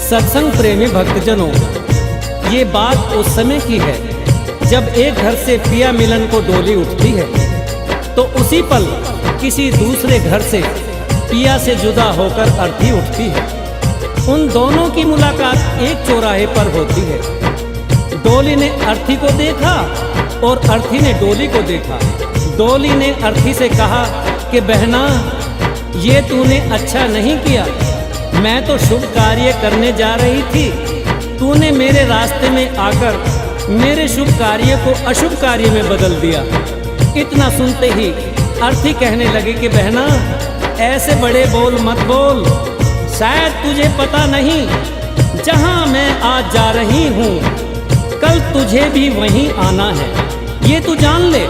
सत्संग प्रेमी भक्तजनों, ये बात उस समय की है जब एक घर से पिया मिलन को डोली उठती है तो उसी पल किसी दूसरे घर से पिया से जुदा होकर अर्थी उठती है। उन दोनों की मुलाकात एक चौराहे पर होती है। डोली ने अर्थी को देखा और अर्थी ने डोली को देखा। डोली ने अर्थी से कहा कि बहना, ये तूने अच्छा नहीं किया। मैं तो शुभ कार्य करने जा रही थी, तूने मेरे रास्ते में आकर मेरे शुभ कार्य को अशुभ कार्य में बदल दिया। इतना सुनते ही अर्थी कहने लगे कि बहना, ऐसे बड़े बोल मत बोल। शायद तुझे पता नहीं, जहां मैं आज जा रही हूँ कल तुझे भी वहीं आना है, ये तू जान ले।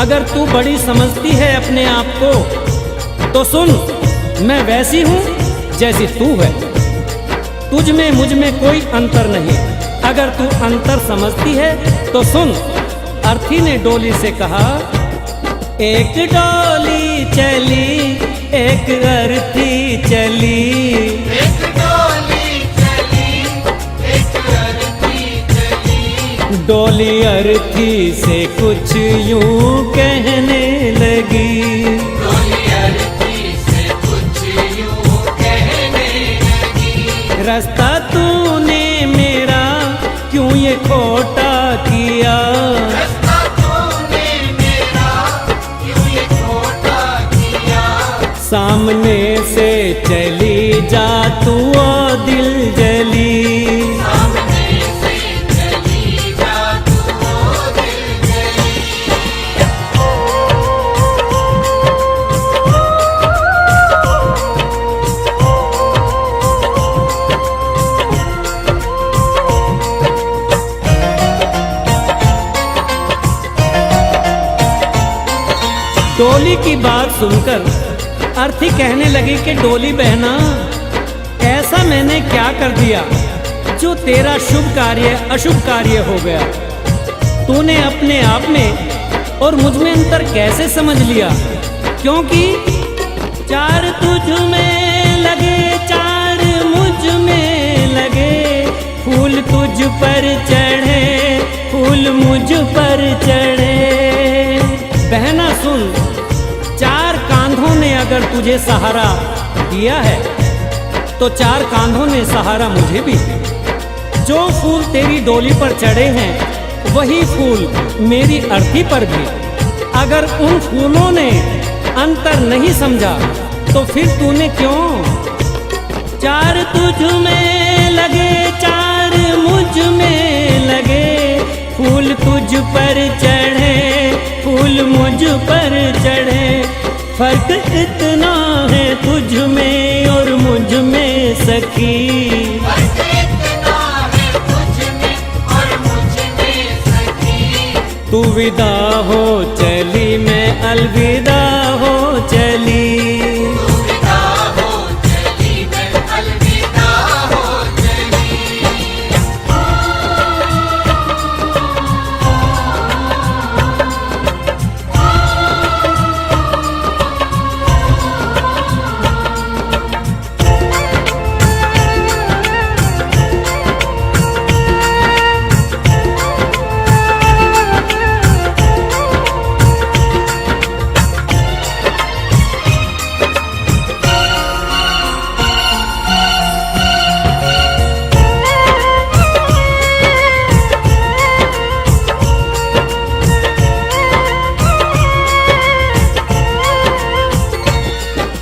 अगर तू बड़ी समझती है अपने आप को तो सुन, मैं वैसी हूँ जैसी तू है। तुझ में मुझ में कोई अंतर नहीं। अगर तू अंतर समझती है तो सुन। अर्थी ने डोली से कहा, एक डोली चली एक अर्थी चली, एक डोली चली एक अर्थी चली। डोली अर्थी से कुछ यूं कहने लगी, डोली अर्थी से कुछ यूं कहने लगी। रास्ता तूने मेरा क्यों ये खोटा किया, रास्ता तूने मेरा क्यों ये खोटा किया। सामने से चली जा तू ओ दिल जली, सामने से चली जा तू ओ दिल जली। डोली की बात सुनकर अर्थी कहने लगी कि डोली बहना, ऐसा मैंने क्या कर दिया जो तेरा शुभ कार्य अशुभ कार्य हो गया। तूने अपने आप में और मुझ में अंतर कैसे समझ लिया, क्योंकि चार तुझ में लगे चार मुझ में लगे, फूल तुझ पर चढ़े फूल मुझ पर चढ़े। बहना सुन, चार कांधों ने अगर तुझे सहारा दिया है तो चार कांधों ने सहारा मुझे भी। जो फूल तेरी डोली पर चढ़े हैं वही फूल मेरी अर्थी पर भी। अगर उन फूलों ने अंतर नहीं समझा तो फिर तूने क्यों। चार तुझ में लगे चार मुझ में लगे, फूल तुझ पर चढ़े फूल मुझ पर चढ़े। फर्क इतना है तुझ में और मुझ में सखी, फर्क इतना है तुझ में और मुझ में सखी। तू विदा हो चली मैं अलविदा हो चली। तू विदा हो चली मैं अलविदा हो चली।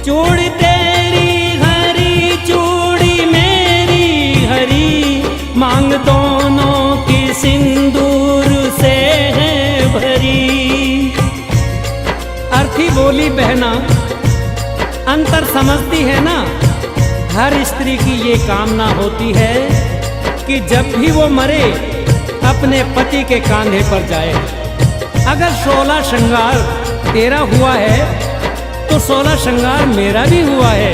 चूड़ी तेरी हरी चूड़ी मेरी हरी, मांग दोनों की सिंदूर से है भरी। अर्थी बोली बहना, अंतर समझती है ना। हर स्त्री की ये कामना होती है कि जब भी वो मरे अपने पति के कांधे पर जाए। अगर 16 श्रृंगार तेरा हुआ है तो 16 श्रृंगार मेरा भी हुआ है।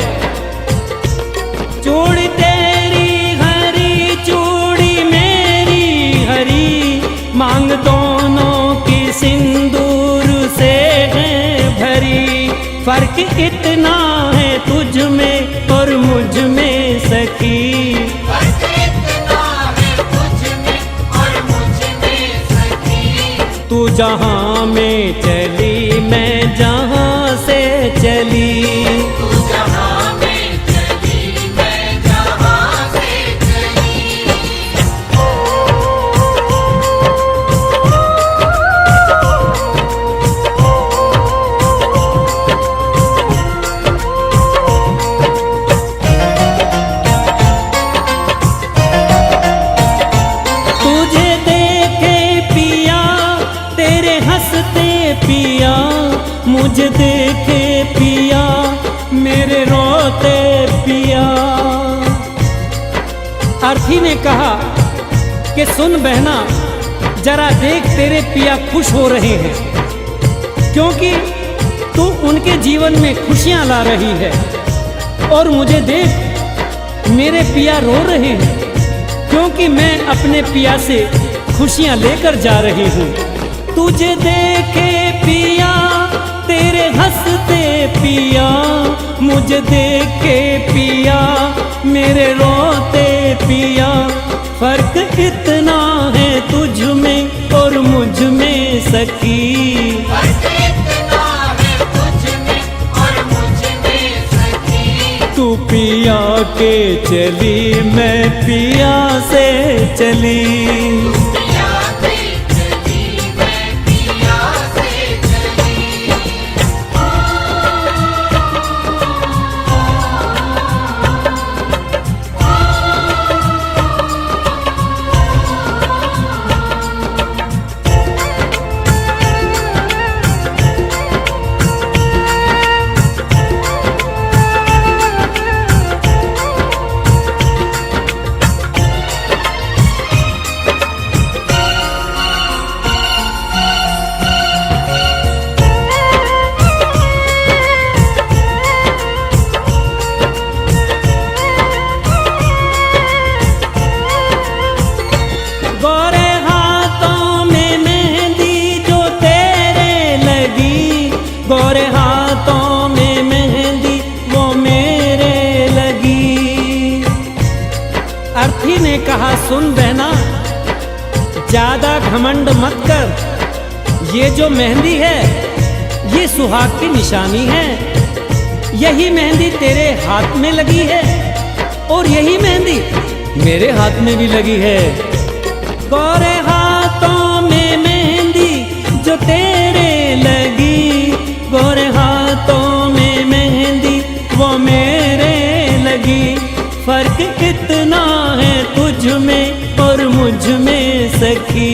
चूड़ी तेरी हरी चूड़ी मेरी हरी, मांग दोनों की सिंदूर से है भरी। फर्क इतना है तुझ में और मुझ में सखी, जहां में चली मैं जहां से चली। तू जहां में चली मैं जहां से चली। तुझे देखे पिया तेरे हंसते पिया, मुझे देखे पिया मेरे रोते पिया। अर्थी ने कहा कि सुन बहना, जरा देख तेरे पिया खुश हो रहे हैं, क्योंकि तू उनके जीवन में खुशियां ला रही है। और मुझे देख मेरे पिया रो रहे हैं, क्योंकि मैं अपने पिया से खुशियां लेकर जा रही हूँ। तुझे देखे पिया तेरे हंसते पिया, मुझे देखे पिया मेरे रोते पिया। फर्क इतना है तुझ में और मुझ में सखी। फर्क इतना है तुझ में और मुझ में सखी। तू पिया के चली मैं पिया से चली। पिया से चली मैं पिया से चली। गोरे हाथों में मेहंदी जो तेरे लगी, गोरे हाथों में मेहंदी वो मेरे लगी। अर्थी ने कहा सुन बहना, ज्यादा घमंड मत कर। ये जो मेहंदी है ये सुहाग की निशानी है। यही मेहंदी तेरे हाथ में लगी है और यही मेहंदी मेरे हाथ में भी लगी है। गोरे हाथों में मेहंदी जो तेरे लगी, गोरे हाथों में मेहंदी वो मेरे लगी। फर्क इतना है तुझ में और मुझ में सखी।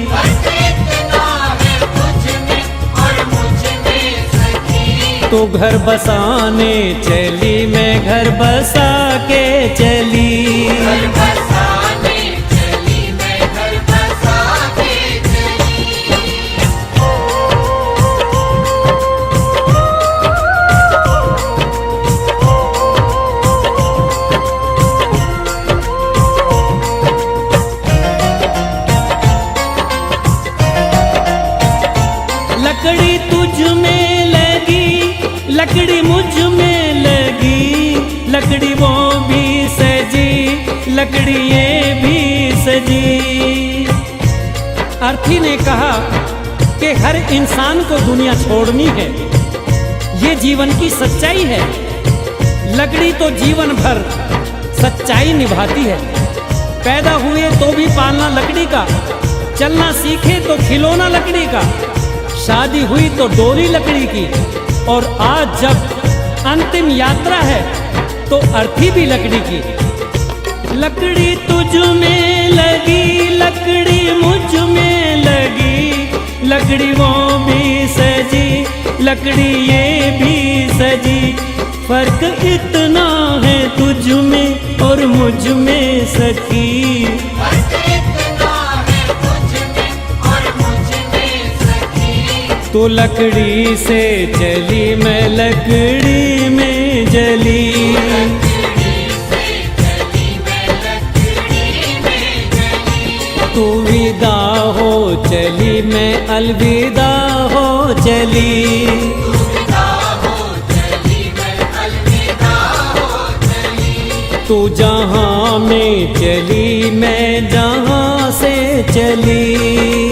फर्क इतना है तुझ में और मुझ में सखी। तो घर बसाने चली मैं घर बसा के चली। घर बसाने चली मैं घर बसा के चली। लकड़ी तुझ में लगी, लकड़ी मुझ में लगी, लकड़ी वो भी सजी, लकड़ी ये भी सजी। अर्थी ने कहा कि हर इंसान को दुनिया छोड़नी है, ये जीवन की सच्चाई है। लकड़ी तो जीवन भर सच्चाई निभाती है। पैदा हुए तो भी पालना लकड़ी का, चलना सीखे तो खिलौना लकड़ी का, शादी हुई तो डोली लकड़ी की, और आज जब अंतिम यात्रा है तो अर्थी भी लकड़ी की। लकड़ी तुझ में लगी, लकड़ी मुझ में लगी, लकड़ी वो भी सजी, लकड़ी ये भी सजी। फर्क इतना है तुझ में और मुझ में सखी। फर्क इतना है तुझ में और मुझ में सखी। तो लकड़ी से चली मैं लकड़ी में जली। लकड़ी से चली मैं लकड़ी में जली। तू विदा हो चली मैं अलविदा हो चली। अलविदा हो चली मैं अलविदा हो चली। तू जहां में चली मैं जहां से चली।